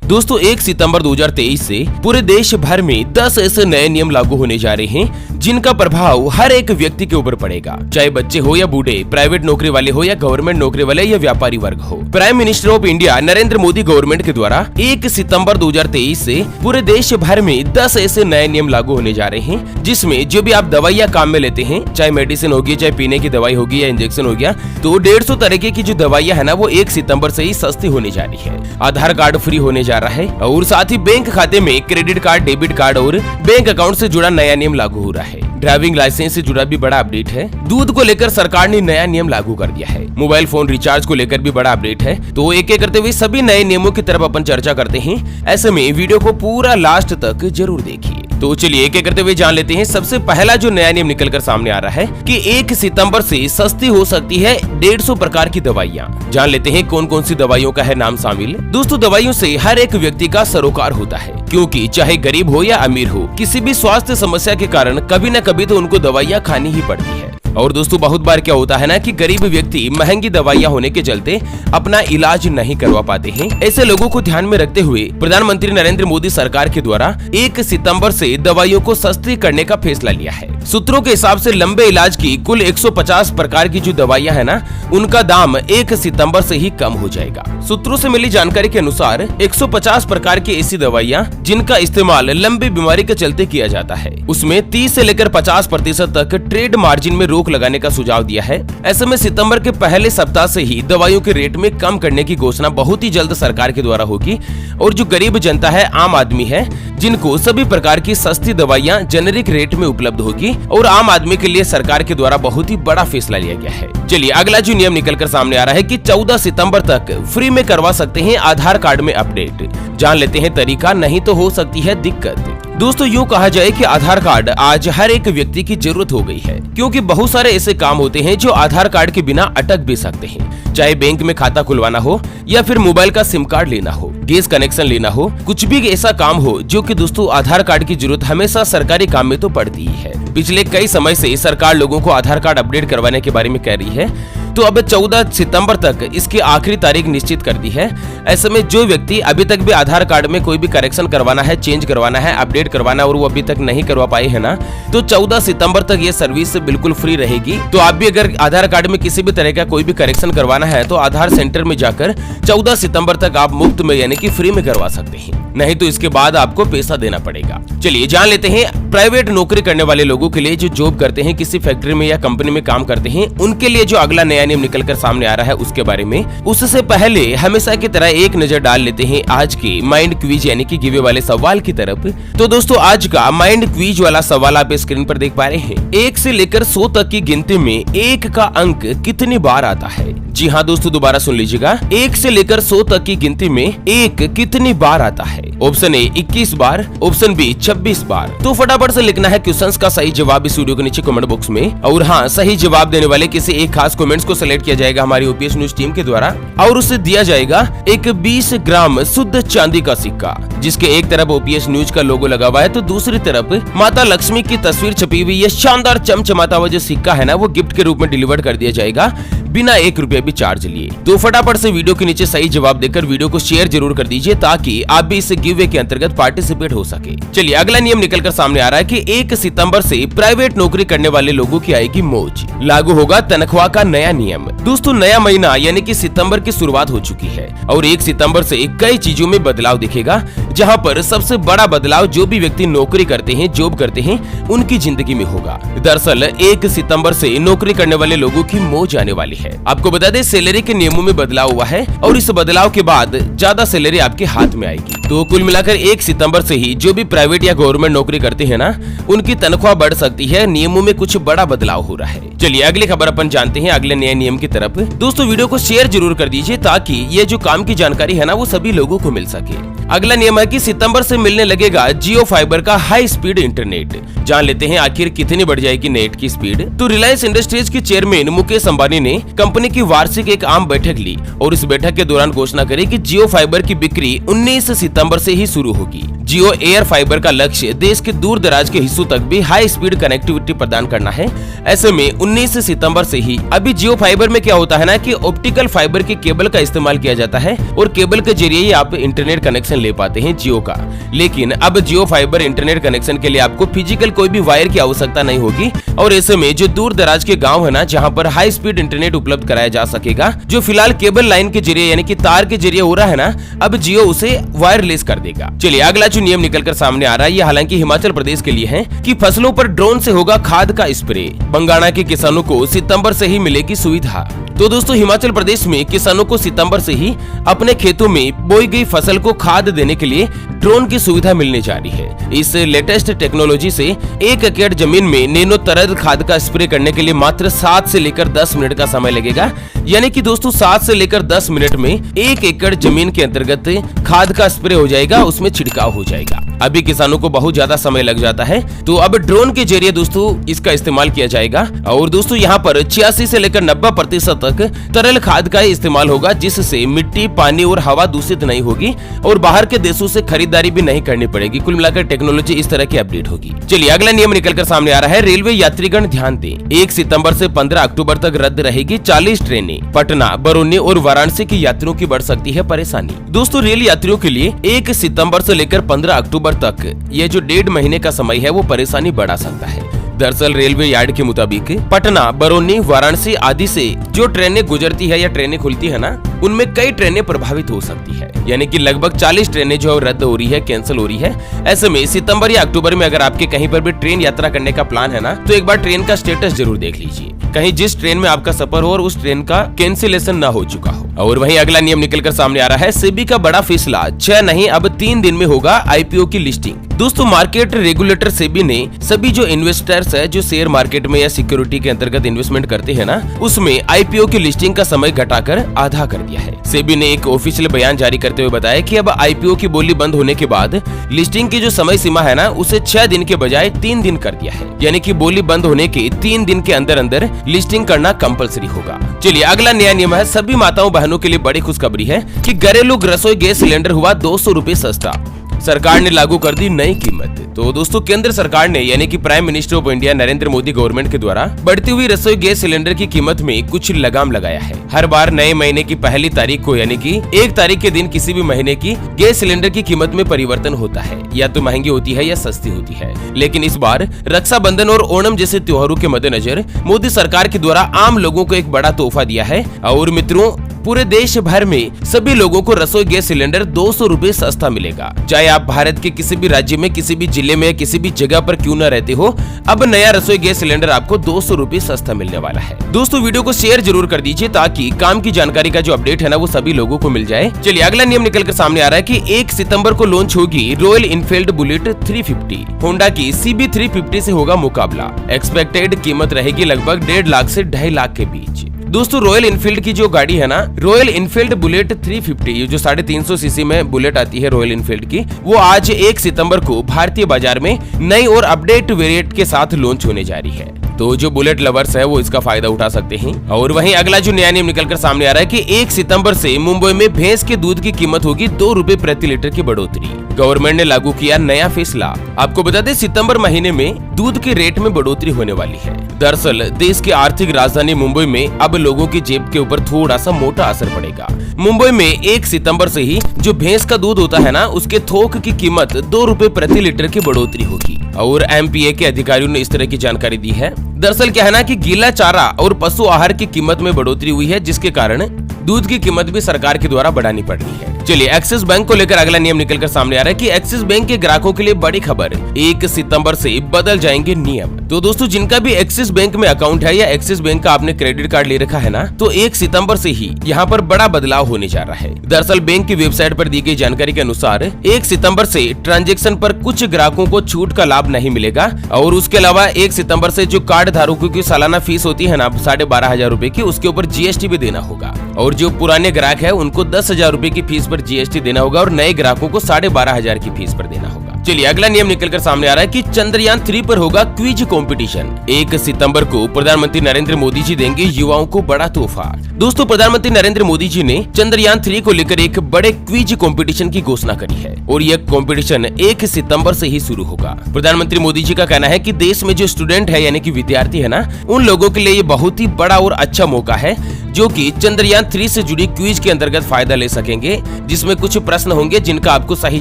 दोस्तों 1 सितंबर 2023 से पूरे देश भर में 10 ऐसे नए नियम लागू होने जा रहे हैं जिनका प्रभाव हर एक व्यक्ति के ऊपर पड़ेगा, चाहे बच्चे हो या बूढ़े, प्राइवेट नौकरी वाले हो या गवर्नमेंट नौकरी वाले या व्यापारी वर्ग हो। Prime minister of India Narendra Modi government के द्वारा 1 सितंबर 2023 से पूरे देश भर में 10 ऐसे नए नियम लागू होने जा रहे हैं, जिसमें जो भी आप दवाइयाँ काम में लेते हैं, चाहे मेडिसिन होगी, चाहे पीने की दवाई होगी या इंजेक्शन हो गया, तो 150 तरीके की जो दवाइयाँ है ना वो 1 सितंबर से ही सस्ती होने जा रही है। आधार कार्ड फ्री होने जा रहा है और साथ ही बैंक खाते में क्रेडिट कार्ड, डेबिट कार्ड और बैंक अकाउंट से जुड़ा नया नियम लागू हो रहा है। ड्राइविंग लाइसेंस से जुड़ा भी बड़ा अपडेट है। दूध को लेकर सरकार ने नया नियम लागू कर दिया है। मोबाइल फोन रिचार्ज को लेकर भी बड़ा अपडेट है। तो एक एक करते हुए सभी नए नियमों की तरफ अपन चर्चा करते हैं। ऐसे में वीडियो को पूरा लास्ट तक जरूर देखिए। तो चलिए एक एक करते हुए जान लेते हैं। सबसे पहला जो नया नियम निकलकर सामने आ रहा है कि 1 सितंबर से सस्ती हो सकती है 150 प्रकार की दवाइयाँ। जान लेते हैं कौन कौन सी दवाइयों का है नाम शामिल। दोस्तों दवाइयों से हर एक व्यक्ति का सरोकार होता है, क्योंकि चाहे गरीब हो या अमीर हो, किसी भी स्वास्थ्य समस्या के कारण कभी न कभी तो उनको दवाइयाँ खानी ही पड़ती है। और दोस्तों बहुत बार क्या होता है ना कि गरीब व्यक्ति महंगी दवाइयाँ होने के चलते अपना इलाज नहीं करवा पाते हैं। ऐसे लोगों को ध्यान में रखते हुए प्रधानमंत्री नरेंद्र मोदी सरकार के द्वारा 1 सितंबर से दवाइयों को सस्ती करने का फैसला लिया है। सूत्रों के हिसाब से लंबे इलाज की कुल 150 प्रकार की जो दवाइयाँ है ना, उनका दाम 1 सितंबर से ही कम हो जाएगा। सूत्रों से मिली जानकारी के अनुसार 150 प्रकार की ऐसी दवाइयाँ जिनका इस्तेमाल लंबी बीमारी के चलते किया जाता है, उसमें 30 से लेकर 50% तक ट्रेड मार्जिन में रोक लगाने का सुझाव दिया है। ऐसे में सितंबर के पहले सप्ताह से ही दवाइयों के रेट में कम करने की घोषणा बहुत ही जल्द सरकार के द्वारा होगी। और जो गरीब जनता है, आम आदमी है, जिनको सभी प्रकार की सस्ती दवाइयाँ जेनेरिक रेट में उपलब्ध होगी और आम आदमी के लिए सरकार के द्वारा बहुत ही बड़ा फैसला लिया गया है। चलिए अगला जो नियम निकलकर सामने आ रहा है कि 14 सितंबर तक फ्री में करवा सकते हैं आधार कार्ड में अपडेट। जान लेते हैं तरीका, नहीं तो हो सकती है दिक्कत। दोस्तों यूँ कहा जाए कि आधार कार्ड आज हर एक व्यक्ति की जरूरत हो गई है, क्योंकि बहुत सारे ऐसे काम होते हैं जो आधार कार्ड के बिना अटक भी सकते हैं। चाहे बैंक में खाता खुलवाना हो या फिर मोबाइल का सिम कार्ड लेना हो, गैस कनेक्शन लेना हो, कुछ भी ऐसा काम हो जो कि दोस्तों आधार कार्ड की जरूरत हमेशा सरकारी काम में तो पड़ती ही है। पिछले कई समय से सरकार लोगों को आधार कार्ड अपडेट करवाने के बारे में कह रही है, तो अब 14 सितंबर तक इसकी आखिरी तारीख निश्चित कर दी है। ऐसे में जो व्यक्ति अभी तक भी आधार कार्ड में कोई भी करेक्शन करवाना है, चेंज करवाना है, अपडेट करवाना और वो अभी तक नहीं करवा पाए है ना, तो 14 सितंबर तक ये सर्विस बिल्कुल फ्री रहेगी। तो आप भी अगर आधार कार्ड में किसी भी तरह का कोई भी करेक्शन करवाना है तो आधार सेंटर में जाकर 14 सितंबर तक आप मुफ्त में यानी कि फ्री में करवा सकते हैं, नहीं तो इसके बाद आपको पैसा देना पड़ेगा। चलिए जान लेते हैं प्राइवेट नौकरी करने वाले लोगों के लिए, जो जॉब करते हैं, किसी फैक्ट्री में या कंपनी में काम करते हैं, उनके लिए जो अगला नया नियम निकलकर सामने आ रहा है उसके बारे में। उससे पहले हमेशा की तरह एक नजर डाल लेते हैं आज के माइंड क्विज यानी कि गिवे वाले सवाल की तरफ। तो दोस्तों आज का माइंड क्विज वाला सवाल आप स्क्रीन पर देख पा रहे हैं। 1 से लेकर 100 तक की गिनती में 1 का अंक कितनी बार आता है? जी हाँ दोस्तों दोबारा सुन लीजिएगा, 1 से लेकर 100 तक की गिनती में 1 कितनी बार आता है? ऑप्शन ए 21 बार, ऑप्शन बी 26 बार। तो फटाफट से लिखना है क्वेश्चंस का सही जवाब इस वीडियो के नीचे कमेंट बॉक्स में। और हाँ, सही जवाब देने वाले किसी एक खास कमेंट्स को सिलेक्ट किया जाएगा हमारी ओपीएस न्यूज टीम के द्वारा और उसे दिया जाएगा एक 20 ग्राम शुद्ध चांदी का सिक्का, जिसके एक तरफ ओपीएस न्यूज का लोगो लगा हुआ है तो दूसरी तरफ माता लक्ष्मी की तस्वीर छपी हुई है। शानदार चमचमाता हुआ जो सिक्का है ना वो गिफ्ट के रूप में डिलीवर कर दिया जाएगा बिना 1 रुपया भी चार्ज लिए। तो फटाफट से वीडियो के नीचे सही जवाब देकर वीडियो को शेयर जरूर कर दीजिए ताकि आप भी इस गिव अवे के अंतर्गत पार्टिसिपेट हो सके। चलिए अगला नियम निकलकर सामने आ रहा है कि 1 सितंबर से प्राइवेट नौकरी करने वाले लोगों की आएगी मौज। लागू होगा तनख्वाह का नया नियम। दोस्तों नया महीना यानी कि सितंबर की शुरुआत हो चुकी है और 1 सितंबर से कई चीजों में बदलाव दिखेगा, जहां पर सबसे बड़ा बदलाव जो भी व्यक्ति नौकरी करते हैं, जॉब करते हैं, उनकी जिंदगी में होगा। दरअसल 1 सितंबर से नौकरी करने वाले लोगों की मौज आने वाली है। आपको बता दें सैलरी के नियमों में बदलाव हुआ है और इस बदलाव के बाद ज्यादा सैलरी आपके हाथ में आएगी। तो कुल मिलाकर 1 सितंबर से ही जो भी प्राइवेट या गवर्नमेंट नौकरी करते हैं ना, उनकी तनख्वाह बढ़ सकती है। नियमों में कुछ बड़ा बदलाव हो रहा है। चलिए अगली खबर अपन जानते हैं अगले नए नियम की तरफ। दोस्तों वीडियो को शेयर जरूर कर दीजिए ताकि ये जो काम की जानकारी है ना वो सभी लोगों को मिल सके। अगला नियम है कि सितंबर से मिलने लगेगा जियो फाइबर का हाई स्पीड इंटरनेट। जान लेते हैं आखिर कितनी बढ़ जाएगी नेट की स्पीड। तो रिलायंस इंडस्ट्रीज के चेयरमैन मुकेश अंबानी ने कंपनी की वार्षिक एक आम बैठक ली और इस बैठक के दौरान घोषणा करी कि जियो फाइबर की बिक्री 19 सितंबर से ही शुरू होगी। जियो एयर फाइबर का लक्ष्य देश के दूर दराज के हिस्सों तक भी हाई स्पीड कनेक्टिविटी प्रदान करना है। ऐसे में 19 सितंबर से ही अभी जियो फाइबर में क्या होता है ना कि ऑप्टिकल फाइबर के केबल का इस्तेमाल किया जाता है और केबल के जरिए ही आप इंटरनेट कनेक्शन ले पाते हैं जियो का। लेकिन अब जियो फाइबर इंटरनेट कनेक्शन के लिए आपको फिजिकल कोई भी वायर की आवश्यकता नहीं होगी और ऐसे में जो दूर दराज के गाँव है ना, जहाँ पर हाई स्पीड इंटरनेट उपलब्ध कराया जा सकेगा, जो फिलहाल केबल लाइन के जरिए यानी कि तार के जरिए हो रहा है ना, अब जियो उसे वायरलेस कर देगा। चलिए अगला जो नियम निकलकर सामने आ रहा है, ये हालांकि हिमाचल प्रदेश के लिए है कि फसलों पर ड्रोन से होगा खाद का स्प्रे। बंगाणा के किसानों को सितंबर से ही मिलेगी सुविधा। तो दोस्तों हिमाचल प्रदेश में किसानों को सितंबर से ही अपने खेतों में बोई गई फसल को खाद देने के लिए ड्रोन की सुविधा मिलने जा रही है। इस लेटेस्ट टेक्नोलॉजी से 1 एकड़ जमीन में नैनो तरल खाद का स्प्रे करने के लिए मात्र 7 से लेकर 10 मिनट का समय लगेगा। यानी कि दोस्तों 7 से लेकर 10 मिनट में 1 एकड़ जमीन के अंतर्गत खाद का स्प्रे हो जाएगा, उसमें छिड़काव हो जाएगा। अभी किसानों को बहुत ज्यादा समय लग जाता है, तो अब ड्रोन के जरिए दोस्तों इसका इस्तेमाल किया जाएगा। और दोस्तों यहाँ पर 86 से लेकर 90% तक तरल खाद का इस्तेमाल होगा, जिससे मिट्टी, पानी और हवा दूषित नहीं होगी और बाहर के देशों से खरीदारी भी नहीं करनी पड़ेगी। कुल मिलाकर टेक्नोलॉजी इस तरह की अपडेट होगी। चलिए अगला नियम निकलकर सामने आ रहा है। रेलवे यात्रीगण ध्यान दें, 1 सितंबर से 15 अक्टूबर तक रद्द रहेगी 40 ट्रेनें। पटना, बरौनी और वाराणसी के यात्रियों की बढ़ सकती है परेशानी। दोस्तों रेल यात्रियों के लिए 1 सितंबर से लेकर 15 अक्टूबर तक ये जो 1.5 महीने का समय है वो परेशानी बढ़ा सकता है। दरअसल रेलवे यार्ड के मुताबिक पटना, बरौनी, वाराणसी आदि से जो ट्रेनें गुजरती है या ट्रेनें खुलती है ना, उनमें कई ट्रेनें प्रभावित हो सकती है। यानी कि लगभग 40 ट्रेनें जो रद्द हो रही है, कैंसिल हो रही है। ऐसे में सितंबर या अक्टूबर में अगर आपके कहीं पर भी ट्रेन यात्रा करने का प्लान है ना, तो एक बार ट्रेन का स्टेटस जरूर देख लीजिए, कहीं जिस ट्रेन में आपका सफर हो और उस ट्रेन का कैंसिलेशन ना हो चुका हो। और वहीं अगला नियम निकलकर सामने आ रहा है। सेबी का बड़ा फैसला, 6 नहीं अब 3 दिन में होगा आईपीओ की लिस्टिंग। दोस्तों मार्केट रेगुलेटर सेबी ने सभी जो इन्वेस्टर्स है जो शेयर मार्केट में या सिक्योरिटी के अंतर्गत इन्वेस्टमेंट करते हैं ना, उसमें आईपीओ की लिस्टिंग का समय घटाकर आधा कर दिया है। सेबी ने एक ऑफिशियल बयान जारी करते हुए बताया कि अब आईपीओ की बोली बंद होने के बाद लिस्टिंग की जो समय सीमा है ना, उसे 6 दिन के बजाय 3 दिन कर दिया है। यानी कि बोली बंद होने के 3 दिन के अंदर अंदर लिस्टिंग करना कंपलसरी होगा। चलिए अगला नया नियम है। सभी माताओं बहनों के लिए बड़ी खुशखबरी है कि घरेलू रसोई गैस सिलेंडर हुआ 200 रुपए सस्ता। सरकार ने लागू कर दी नई कीमत। तो दोस्तों केंद्र सरकार ने यानी कि prime minister of India Narendra Modi government के द्वारा बढ़ती हुई रसोई गैस सिलेंडर की कीमत में कुछ लगाम लगाया है। हर बार नए महीने की पहली तारीख को यानी कि 1 तारीख के दिन किसी भी महीने की गैस सिलेंडर की कीमत में परिवर्तन होता है, या तो महंगी होती है या सस्ती होती है। लेकिन इस बार रक्षाबंधन और ओणम जैसे त्योहारों के मद्देनजर मोदी सरकार के द्वारा आम लोगों को एक बड़ा तोहफा दिया है। और मित्रों पूरे देश भर में सभी लोगों को रसोई गैस सिलेंडर 200 रुपए सस्ता मिलेगा। चाहे आप भारत के किसी भी राज्य में, किसी भी जिले में, किसी भी जगह पर क्यों न रहते हो, अब नया रसोई गैस सिलेंडर आपको 200 रुपए सस्ता मिलने वाला है। दोस्तों वीडियो को शेयर जरूर कर दीजिए ताकि काम की जानकारी का जो अपडेट है ना, वो सभी लोगों को मिल जाए। चलिए अगला नियम निकलकर सामने आ रहा है कि 1 सितंबर को लॉन्च होगी रॉयल इनफील्ड बुलेट 350। होंडा की CB 350 से होगा मुकाबला। एक्सपेक्टेड कीमत रहेगी लगभग 1.5 लाख से 2.5 लाख के बीच। दोस्तों रॉयल इनफील्ड की जो गाड़ी है ना, रॉयल इनफील्ड बुलेट 350, ये जो 350 सीसी में बुलेट आती है रॉयल इनफील्ड की, वो आज 1 सितंबर को भारतीय बाजार में नई और अपडेट वेरिएंट के साथ लॉन्च होने जा रही है। तो जो बुलेट लवर्स है वो इसका फायदा उठा सकते हैं। और वहीं अगला जो नया नियम निकलकर सामने आ रहा है कि 1 सितंबर से मुंबई में भैंस के दूध की कीमत होगी 2 रुपए प्रति लीटर की बढ़ोतरी। गवर्नमेंट ने लागू किया नया फैसला। आपको बता दें सितंबर महीने में दूध के रेट में बढ़ोतरी होने वाली है। दरअसल देश की आर्थिक राजधानी मुंबई में अब लोगों की जेब के ऊपर थोड़ा सा मोटा असर पड़ेगा। मुंबई में 1 सितंबर से ही जो भैंस का दूध होता है ना, उसके थोक की कीमत 2 रुपए प्रति लीटर की बढ़ोतरी होगी। और MPA के अधिकारियों ने इस तरह की जानकारी दी है। दरअसल क्या है ना कि गीला चारा और पशु आहार की कीमत में बढ़ोतरी हुई है, जिसके कारण दूध की कीमत भी सरकार के द्वारा बढ़ानी पड़ रही है। चलिए एक्सिस बैंक को लेकर अगला नियम निकलकर सामने आ रहा है कि एक्सिस बैंक के ग्राहकों के लिए बड़ी खबर, 1 सितंबर से बदल जाएंगे नियम। तो दोस्तों जिनका भी एक्सिस बैंक में अकाउंट है या एक्सिस बैंक का आपने क्रेडिट कार्ड ले रखा है ना, तो 1 सितंबर से ही यहाँ पर बड़ा बदलाव होने जा रहा है। दरअसल बैंक की वेबसाइट पर दी गई जानकारी के अनुसार 1 सितंबर से ट्रांजैक्शन पर कुछ ग्राहकों को छूट का लाभ नहीं मिलेगा। और उसके अलावा 1 सितंबर से जो कार्ड धारकों की सालाना फीस होती है ना 12,500 रुपए की, उसके ऊपर GST भी देना होगा। और जो पुराने ग्राहक है उनको 10,000 रूपए की फीस पर जीएसटी देना होगा और नए ग्राहकों को 12,500 की फीस पर देना होगा। चलिए अगला नियम निकलकर सामने आ रहा है कि चंद्रयान 3 पर होगा क्विज कंपटीशन। 1 सितंबर को प्रधानमंत्री नरेंद्र मोदी जी देंगे युवाओं को बड़ा तोहफा। दोस्तों, प्रधानमंत्री नरेंद्र मोदी जी ने चंद्रयान 3 को लेकर एक बड़े क्विज कंपटीशन की घोषणा करी है और यह कंपटीशन 1 सितंबर से ही शुरू होगा। प्रधानमंत्री मोदी जी का कहना है कि देश में जो स्टूडेंट है यानी कि विद्यार्थी है ना, उन लोगों के लिए ये बहुत ही बड़ा और अच्छा मौका है जो कि चंद्रयान 3 से जुड़ी क्विज के अंतर्गत फायदा ले सकेंगे, जिसमें कुछ प्रश्न होंगे जिनका आपको सही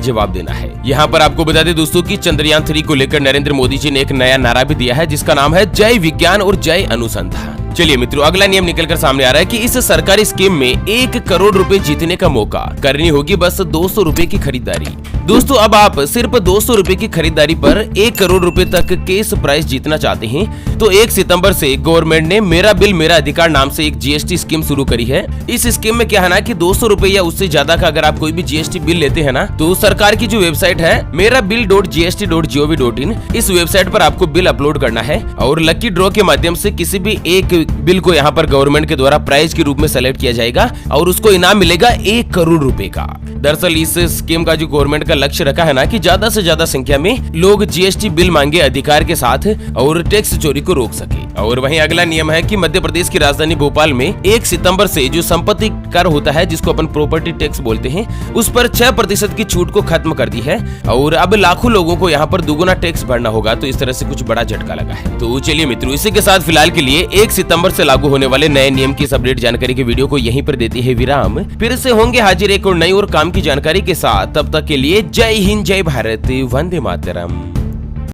जवाब देना है। यहाँ पर आपको बता दें दोस्तों कि चंद्रयान 3 को लेकर नरेंद्र मोदी जी ने एक नया नारा भी दिया है जिसका नाम है जय विज्ञान और जय अनुसंधान। चलिए मित्रों, अगला नियम निकलकर सामने आ रहा है कि इस सरकारी स्कीम में 1 करोड़ रुपए जीतने का मौका। करनी होगी बस 200 रुपए की खरीदारी। दोस्तों, अब आप सिर्फ 200 रुपए की खरीदारी पर 1 करोड़ रुपए तक कैश प्राइज जीतना चाहते हैं तो 1 सितंबर से गवर्नमेंट ने मेरा बिल मेरा अधिकार नाम से एक जीएसटी स्कीम शुरू करी है। इस स्कीम में क्या है ना कि 200 रुपए या उससे ज्यादा का अगर आप कोई भी जीएसटी बिल लेते हैं ना, तो सरकार की जो वेबसाइट है merabill.gst.gov.in, इस वेबसाइट पर आपको बिल अपलोड करना है और लकी ड्रॉ के माध्यम से किसी भी एक बिल को यहाँ पर गवर्नमेंट के द्वारा प्राइज के रूप में सेलेक्ट किया जाएगा और उसको इनाम मिलेगा 1 करोड़ रुपए का। दरअसल इस स्कीम का जो गवर्नमेंट का लक्ष्य रखा है ना कि ज्यादा से ज्यादा संख्या में लोग जीएसटी बिल मांगे अधिकार के साथ और टैक्स चोरी को रोक सके। और वहीं अगला नियम है कि मध्य प्रदेश की राजधानी भोपाल में 1 सितंबर से जो संपत्ति कर होता है जिसको अपन प्रॉपर्टी टैक्स बोलते हैं, उस पर 6% की छूट को खत्म कर दी है और अब लाखों लोगों को यहाँ पर दुगुना टैक्स भरना होगा। तो इस तरह से कुछ बड़ा झटका लगा है। तो चलिए मित्रों, इसी के साथ फिलहाल के लिए 1 सितंबर से लागू होने वाले नए नियम की इस अपडेट जानकारी के वीडियो को यहीं पर देती है विराम। फिर से होंगे हाजिर एक और नई और काम की जानकारी के साथ। तब तक के लिए जय हिंद, जय भारत, वंदे मातरम।